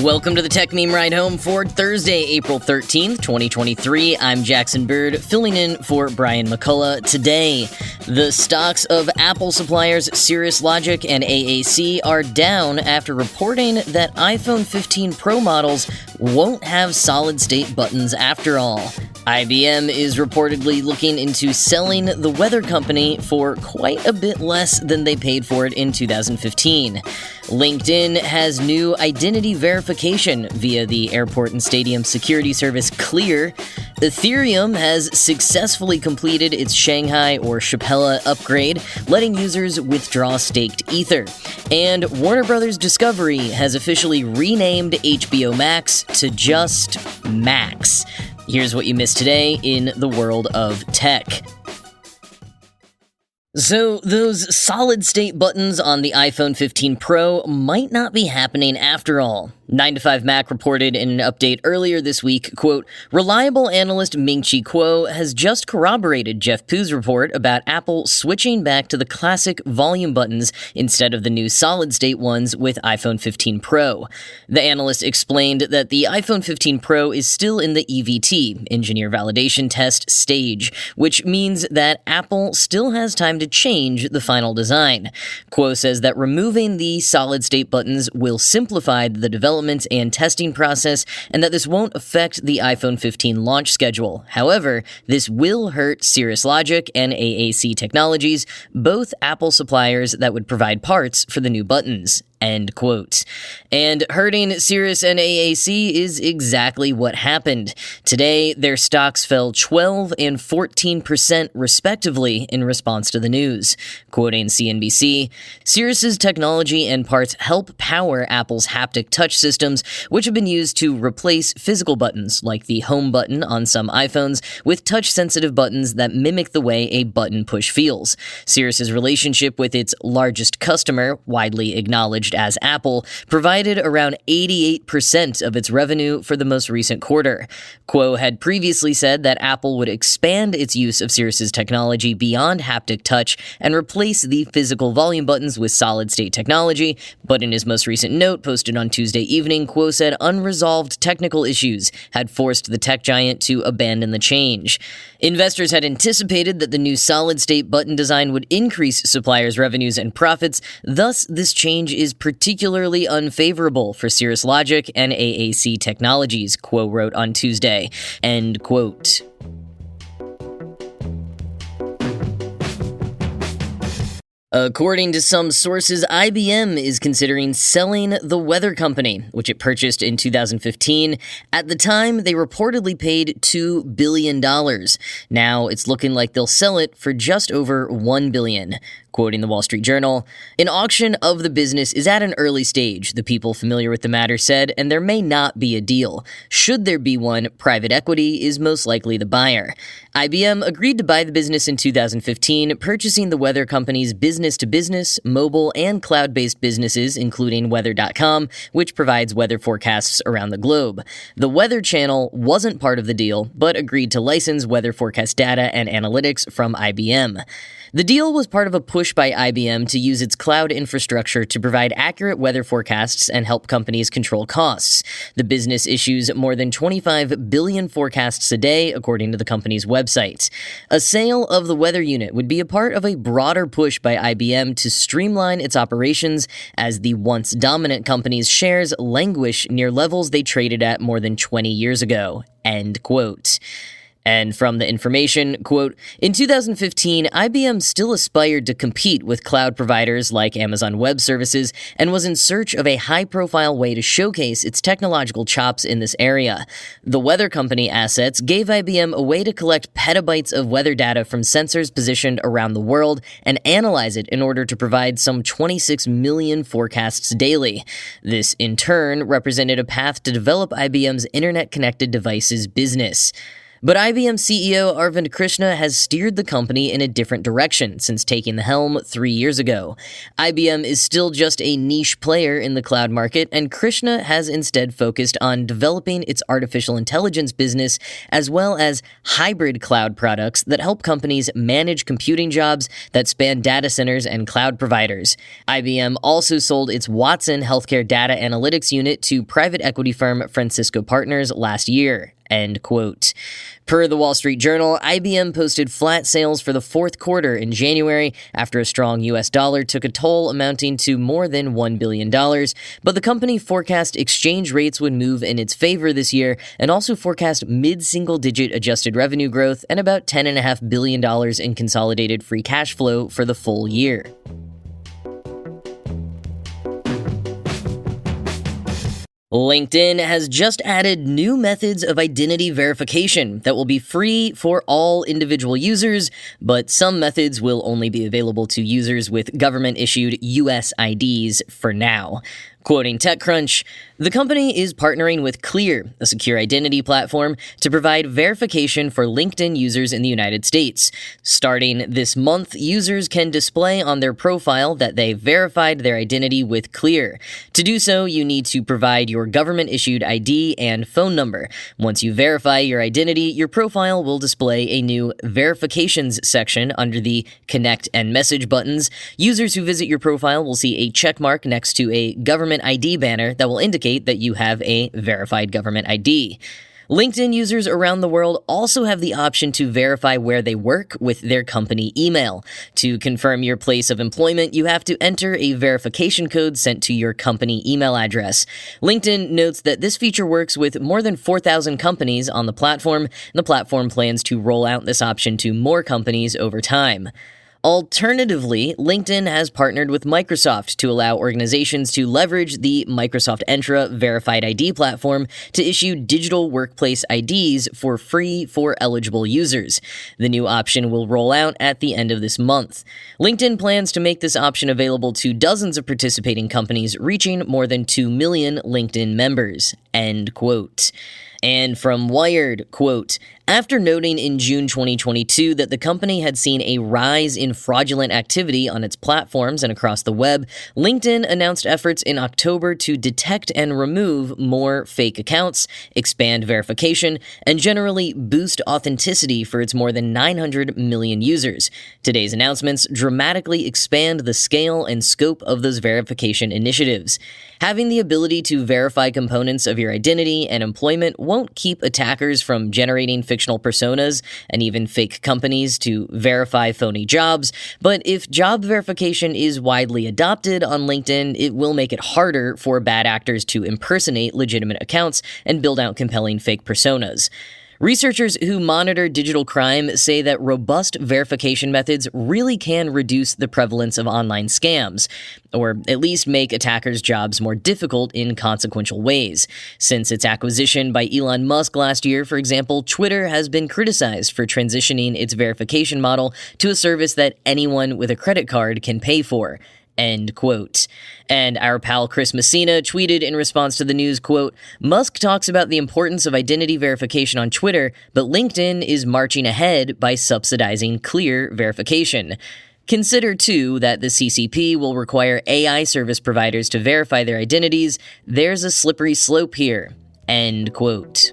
Welcome to the Techmeme Ride Home for Thursday, April 13th, 2023. I'm Jackson Bird, filling in for Brian McCullough. Today, the stocks of Apple suppliers Cirrus Logic and AAC are down after reporting that iPhone 15 Pro models won't have solid-state buttons after all. IBM is reportedly looking into selling the weather company for quite a bit less than they paid for it in 2015. LinkedIn has new identity verification via the airport and stadium security service Clear. Ethereum has successfully completed its Shanghai or Shapella upgrade, letting users withdraw staked Ether. And Warner Bros. Discovery has officially renamed HBO Max to just Max. Here's what you missed today in the world of tech. So, those solid-state buttons on the iPhone 15 Pro might not be happening after all. 9to5Mac reported in an update earlier this week, quote, reliable analyst Ming-Chi Kuo has just corroborated Jeff Poo's report about Apple switching back to the classic volume buttons instead of the new solid-state ones with iPhone 15 Pro. The analyst explained that the iPhone 15 Pro is still in the EVT, Engineer Validation Test, stage, which means that Apple still has time to change the final design. Kuo says that removing the solid-state buttons will simplify the development and testing process, and that this won't affect the iPhone 15 launch schedule. However, this will hurt Cirrus Logic and AAC Technologies, both Apple suppliers that would provide parts for the new buttons. End quote. And hurting Cirrus and AAC is exactly what happened. Today, their stocks fell 12 and 14% respectively in response to the news. Quoting CNBC, Cirrus's technology and parts help power Apple's haptic touch systems, which have been used to replace physical buttons, like the home button on some iPhones, with touch-sensitive buttons that mimic the way a button push feels. Cirrus's relationship with its largest customer, widely acknowledged as Apple, provided around 88% of its revenue for the most recent quarter. Kuo had previously said that Apple would expand its use of Cirrus's technology beyond haptic touch and replace the physical volume buttons with solid-state technology, but in his most recent note posted on Tuesday evening, Kuo said unresolved technical issues had forced the tech giant to abandon the change. Investors had anticipated that the new solid-state button design would increase suppliers' revenues and profits, thus this change is particularly unfavorable for Cirrus Logic and AAC Technologies, Kuo wrote on Tuesday. End quote. According to some sources, IBM is considering selling the weather company, which it purchased in 2015. At the time, they reportedly paid $2 billion. Now, it's looking like they'll sell it for just over $1 billion. Quoting the Wall Street Journal, an auction of the business is at an early stage, the people familiar with the matter said, and there may not be a deal. Should there be one, private equity is most likely the buyer. IBM agreed to buy the business in 2015, purchasing the weather company's business-to-business, mobile, and cloud-based businesses, including Weather.com, which provides weather forecasts around the globe. The Weather Channel wasn't part of the deal, but agreed to license weather forecast data and analytics from IBM. The deal was part of a push by IBM to use its cloud infrastructure to provide accurate weather forecasts and help companies control costs. The business issues more than 25 billion forecasts a day, according to the company's website. A sale of the weather unit would be a part of a broader push by IBM to streamline its operations as the once dominant company's shares languish near levels they traded at more than 20 years ago. End quote. And from the information, quote, in 2015, IBM still aspired to compete with cloud providers like Amazon Web Services and was in search of a high-profile way to showcase its technological chops in this area. The weather company assets gave IBM a way to collect petabytes of weather data from sensors positioned around the world and analyze it in order to provide some 26 million forecasts daily. This, in turn, represented a path to develop IBM's internet-connected devices business. But IBM CEO Arvind Krishna has steered the company in a different direction since taking the helm 3 years ago. IBM is still just a niche player in the cloud market, and Krishna has instead focused on developing its artificial intelligence business as well as hybrid cloud products that help companies manage computing jobs that span data centers and cloud providers. IBM also sold its Watson healthcare data analytics unit to private equity firm Francisco Partners last year. End quote. Per the Wall Street Journal, IBM posted flat sales for the fourth quarter in January after a strong US dollar took a toll amounting to more than $1 billion, but the company forecast exchange rates would move in its favor this year and also forecast mid-single-digit adjusted revenue growth and about $10.5 billion in consolidated free cash flow for the full year. LinkedIn has just added new methods of identity verification that will be free for all individual users, but some methods will only be available to users with government-issued US IDs for now. Quoting TechCrunch, the company is partnering with Clear, a secure identity platform, to provide verification for LinkedIn users in the United States. Starting this month, users can display on their profile that they verified their identity with Clear. To do so, you need to provide your government-issued ID and phone number. Once you verify your identity, your profile will display a new Verifications section under the Connect and Message buttons. Users who visit your profile will see a checkmark next to a government ID banner that will indicate that you have a verified government ID. LinkedIn users around the world also have the option to verify where they work with their company email. To confirm your place of employment, you have to enter a verification code sent to your company email address. LinkedIn notes that this feature works with more than 4,000 companies on the platform, and the platform plans to roll out this option to more companies over time. Alternatively, LinkedIn has partnered with Microsoft to allow organizations to leverage the Microsoft Entra Verified ID platform to issue digital workplace IDs for free for eligible users. The new option will roll out at the end of this month. LinkedIn plans to make this option available to dozens of participating companies, reaching more than 2 million LinkedIn members. End quote. And from Wired, quote, after noting in June 2022 that the company had seen a rise in fraudulent activity on its platforms and across the web, LinkedIn announced efforts in October to detect and remove more fake accounts, expand verification, and generally boost authenticity for its more than 900 million users. Today's announcements dramatically expand the scale and scope of those verification initiatives. Having the ability to verify components of your identity and employment won't keep attackers from generating fictional personas and even fake companies to verify phony jobs, but if job verification is widely adopted on LinkedIn, it will make it harder for bad actors to impersonate legitimate accounts and build out compelling fake personas. Researchers who monitor digital crime say that robust verification methods really can reduce the prevalence of online scams, or at least make attackers' jobs more difficult in consequential ways. Since its acquisition by Elon Musk last year, for example, Twitter has been criticized for transitioning its verification model to a service that anyone with a credit card can pay for. End quote. And our pal Chris Messina tweeted in response to the news, quote, Musk talks about the importance of identity verification on Twitter, but LinkedIn is marching ahead by subsidizing Clear verification. Consider, too, that the CCP will require AI service providers to verify their identities. There's a slippery slope here. End quote.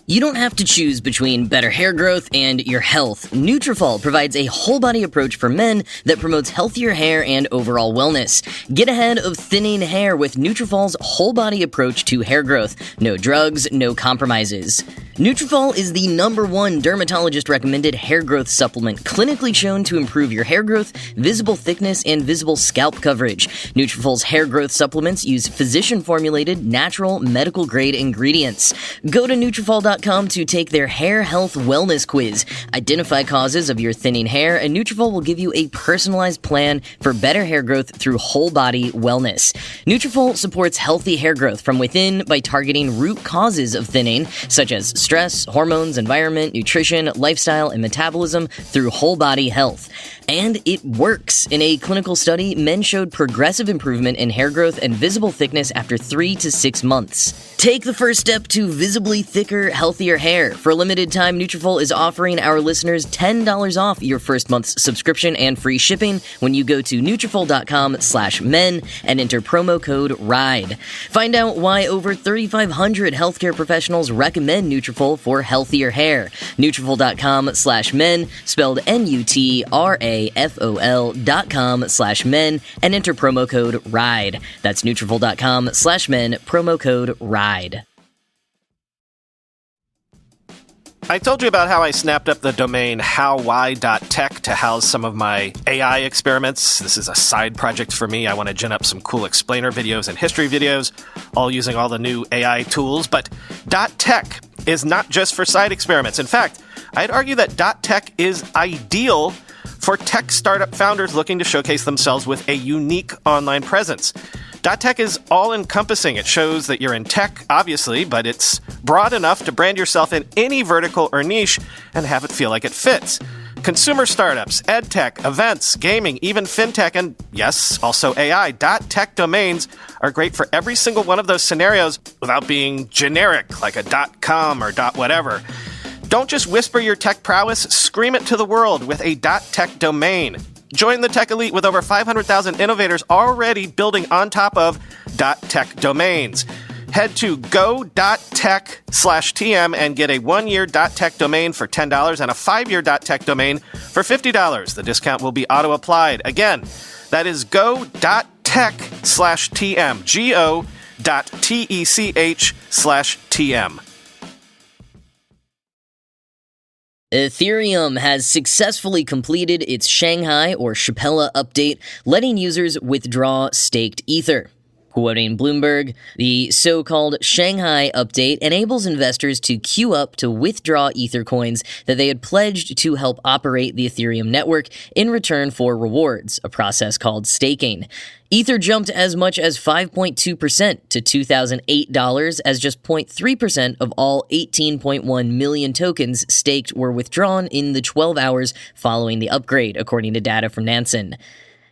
You don't have to choose between better hair growth and your health. Nutrafol provides a whole-body approach for men that promotes healthier hair and overall wellness. Get ahead of thinning hair with Nutrafol's whole-body approach to hair growth. No drugs, no compromises. Nutrafol is the #1 dermatologist-recommended hair growth supplement, clinically shown to improve your hair growth, visible thickness, and visible scalp coverage. Nutrafol's hair growth supplements use physician-formulated, natural, medical-grade ingredients. Go to Nutrafol.com to take their hair health wellness quiz. Identify causes of your thinning hair, and Nutrafol will give you a personalized plan for better hair growth through whole-body wellness. Nutrafol supports healthy hair growth from within by targeting root causes of thinning, such as stress, hormones, environment, nutrition, lifestyle, and metabolism through whole body health. And it works. In a clinical study, men showed progressive improvement in hair growth and visible thickness after 3 to 6 months. Take the first step to visibly thicker, healthier hair. For a limited time, Nutrafol is offering our listeners $10 off your first month's subscription and free shipping when you go to Nutrafol.com/men and enter promo code RIDE. Find out why over 3,500 healthcare professionals recommend Nutrafol for healthier hair. Nutrafol.com/men, spelled Nutrafol.com/men, and enter promo code RIDE. That's Nutrafol.com/men, promo code RIDE. I told you about how I snapped up the domain howwhy.tech to house some of my AI experiments. This is a side project for me. I want to gin up some cool explainer videos and history videos, all using all the new AI tools. But .tech is not just for side experiments. In fact, I'd argue that .tech is ideal for tech startup founders looking to showcase themselves with a unique online presence. .tech is all-encompassing. It shows that you're in tech, obviously, but it's broad enough to brand yourself in any vertical or niche and have it feel like it fits. Consumer startups, edtech, events, gaming, even fintech, and yes, also AI. .tech domains are great for every single one of those scenarios without being generic, like a .com or .whatever. Don't just whisper your tech prowess, scream it to the world with a .tech domain. Join the tech elite with over 500,000 innovators already building on top of .tech domains. Head to go.tech/TM and get a 1-year .tech domain for $10 and a 5-year .tech domain for $50. The discount will be auto-applied. Again, that is go.tech/TM, go.tech/TM. Ethereum has successfully completed its Shanghai or Shapella update, letting users withdraw staked Ether. Quoting Bloomberg, the so-called Shanghai update enables investors to queue up to withdraw Ether coins that they had pledged to help operate the Ethereum network in return for rewards, a process called staking. Ether jumped as much as 5.2% to $2,008 as just 0.3% of all 18.1 million tokens staked were withdrawn in the 12 hours following the upgrade, according to data from Nansen.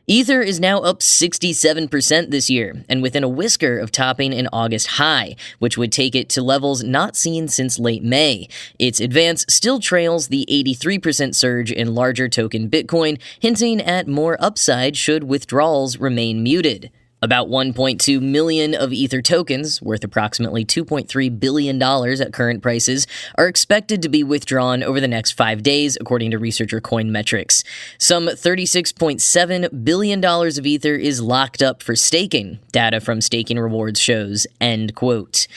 Ether is now up 67% this year, and within a whisker of topping an August high, which would take it to levels not seen since late May. Its advance still trails the 83% surge in larger token Bitcoin, hinting at more upside should withdrawals remain muted. About 1.2 million of Ether tokens, worth approximately $2.3 billion at current prices, are expected to be withdrawn over the next 5 days, according to researcher CoinMetrics. Some $36.7 billion of Ether is locked up for staking, data from Staking Rewards shows, end quote.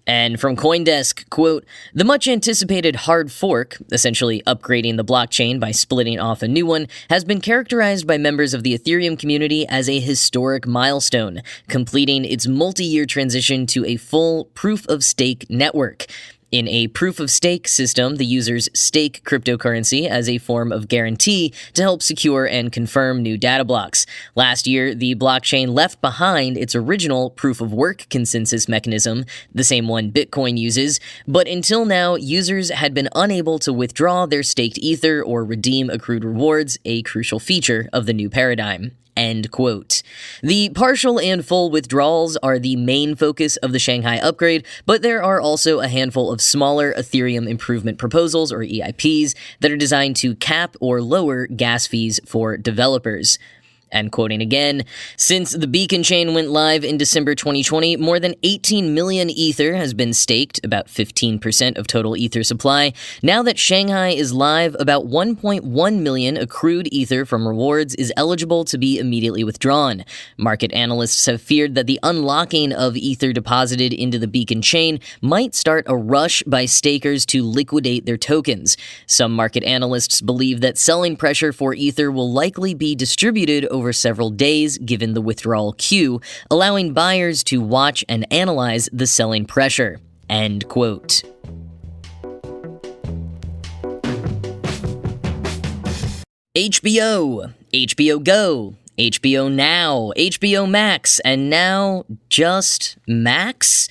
And from CoinDesk, quote, the much-anticipated hard fork, essentially upgrading the blockchain by splitting off a new one, has been characterized by members of the Ethereum community as a historic milestone, completing its multi-year transition to a full proof-of-stake network. In a proof-of-stake system, the users stake cryptocurrency as a form of guarantee to help secure and confirm new data blocks. Last year, the blockchain left behind its original proof-of-work consensus mechanism, the same one Bitcoin uses, but until now, users had been unable to withdraw their staked Ether or redeem accrued rewards, a crucial feature of the new paradigm. End quote. The partial and full withdrawals are the main focus of the Shanghai upgrade, but there are also a handful of smaller Ethereum improvement proposals, or EIPs, that are designed to cap or lower gas fees for developers. And quoting again, since the Beacon chain went live in December 2020, more than 18 million Ether has been staked, about 15% of total Ether supply. Now that Shanghai is live, about 1.1 million accrued Ether from rewards is eligible to be immediately withdrawn. Market analysts have feared that the unlocking of Ether deposited into the Beacon chain might start a rush by stakers to liquidate their tokens. Some market analysts believe that selling pressure for Ether will likely be distributed over several days given the withdrawal queue, allowing buyers to watch and analyze the selling pressure. End quote. HBO, HBO Go, HBO Now, HBO Max, and now just Max?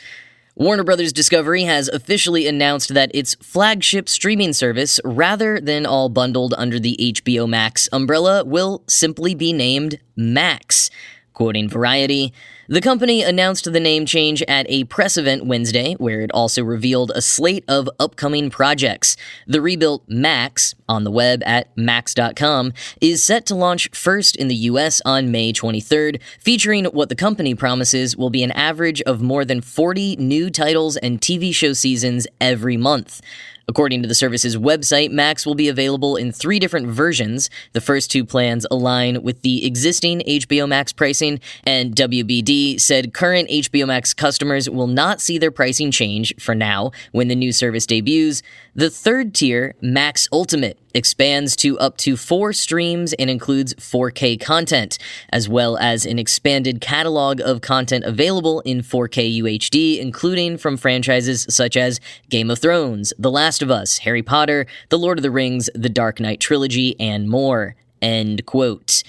Warner Bros. Discovery has officially announced that its flagship streaming service, rather than all bundled under the HBO Max umbrella, will simply be named Max. Quoting Variety, the company announced the name change at a press event Wednesday, where it also revealed a slate of upcoming projects. The rebuilt Max, on the web at max.com, is set to launch first in the US on May 23rd, featuring what the company promises will be an average of more than 40 new titles and TV show seasons every month. According to the service's website, Max will be available in 3 different versions. The first 2 plans align with the existing HBO Max pricing, and WBD said current HBO Max customers will not see their pricing change for now when the new service debuts. The third tier, Max Ultimate, expands to up to 4 streams and includes 4K content, as well as an expanded catalog of content available in 4K UHD, including from franchises such as Game of Thrones, The Last of Us, Harry Potter, The Lord of the Rings, The Dark Knight trilogy, and more. End quote.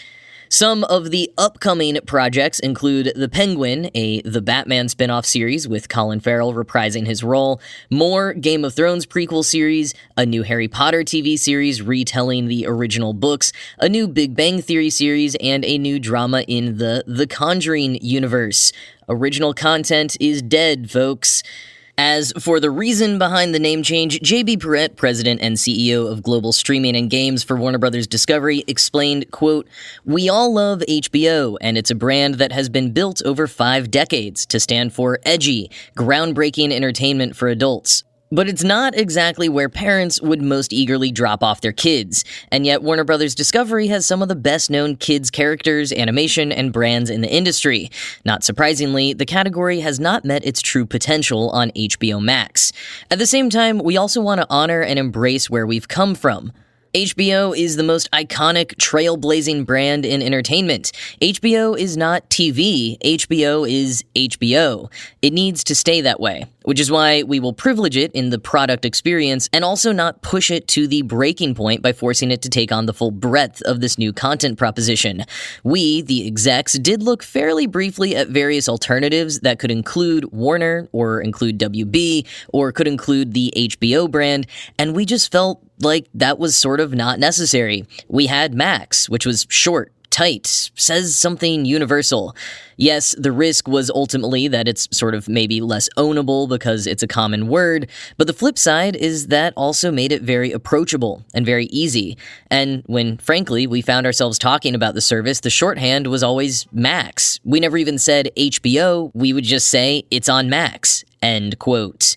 Some of the upcoming projects include The Penguin, a The Batman spin-off series with Colin Farrell reprising his role, more Game of Thrones prequel series, a new Harry Potter TV series retelling the original books, a new Big Bang Theory series, and a new drama in the Conjuring universe. Original content is dead, folks. As for the reason behind the name change, J.B. Perrette, president and CEO of Global Streaming and Games for Warner Bros. Discovery, explained, quote, "We all love HBO, and it's a brand that has been built over 5 decades to stand for edgy, groundbreaking entertainment for adults. But it's not exactly where parents would most eagerly drop off their kids, and yet Warner Bros. Discovery has some of the best-known kids' characters, animation, and brands in the industry. Not surprisingly, the category has not met its true potential on HBO Max. At the same time, we also want to honor and embrace where we've come from. HBO is the most iconic, trailblazing brand in entertainment. HBO is not TV. HBO is HBO. It needs to stay that way, which is why we will privilege it in the product experience and also not push it to the breaking point by forcing it to take on the full breadth of this new content proposition. We, the execs, did look fairly briefly at various alternatives that could include Warner, or include WB, or could include the HBO brand, and we just felt like that was sort of not necessary. We had Max, which was short, tight, says something universal. Yes, the risk was ultimately that it's sort of maybe less ownable because it's a common word, but the flip side is that also made it very approachable and very easy. And when, frankly, we found ourselves talking about the service, the shorthand was always Max. We never even said HBO, we would just say it's on Max. End quote.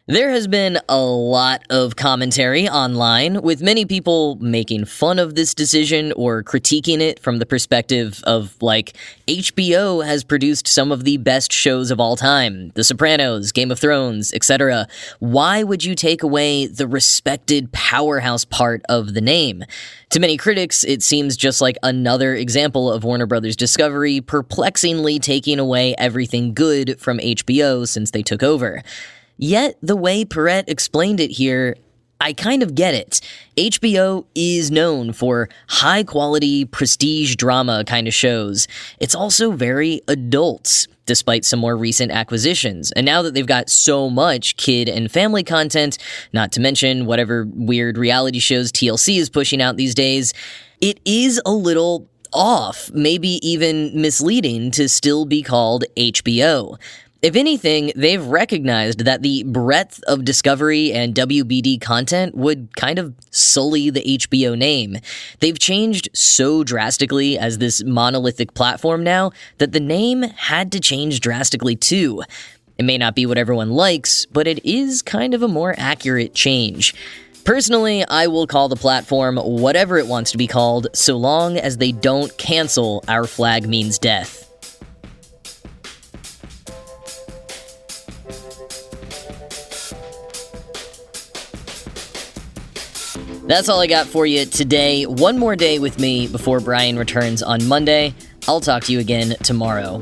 There has been a lot of commentary online, with many people making fun of this decision or critiquing it from the perspective of, like, HBO has produced some of the best shows of all time, The Sopranos, Game of Thrones, etc. Why would you take away the respected powerhouse part of the name? To many critics, it seems just like another example of Warner Bros. Discovery perplexingly taking away everything good from HBO since they took over. Yet, the way Perrette explained it here, I kind of get it. HBO is known for high-quality, prestige drama kind of shows. It's also very adult, despite some more recent acquisitions. And now that they've got so much kid and family content, not to mention whatever weird reality shows TLC is pushing out these days, it is a little off, maybe even misleading to still be called HBO. If anything, they've recognized that the breadth of Discovery and WBD content would kind of sully the HBO name. They've changed so drastically as this monolithic platform now that the name had to change drastically too. It may not be what everyone likes, but it is kind of a more accurate change. Personally, I will call the platform whatever it wants to be called, so long as they don't cancel Our Flag Means Death. That's all I got for you today. One more day with me before Brian returns on Monday. I'll talk to you again tomorrow.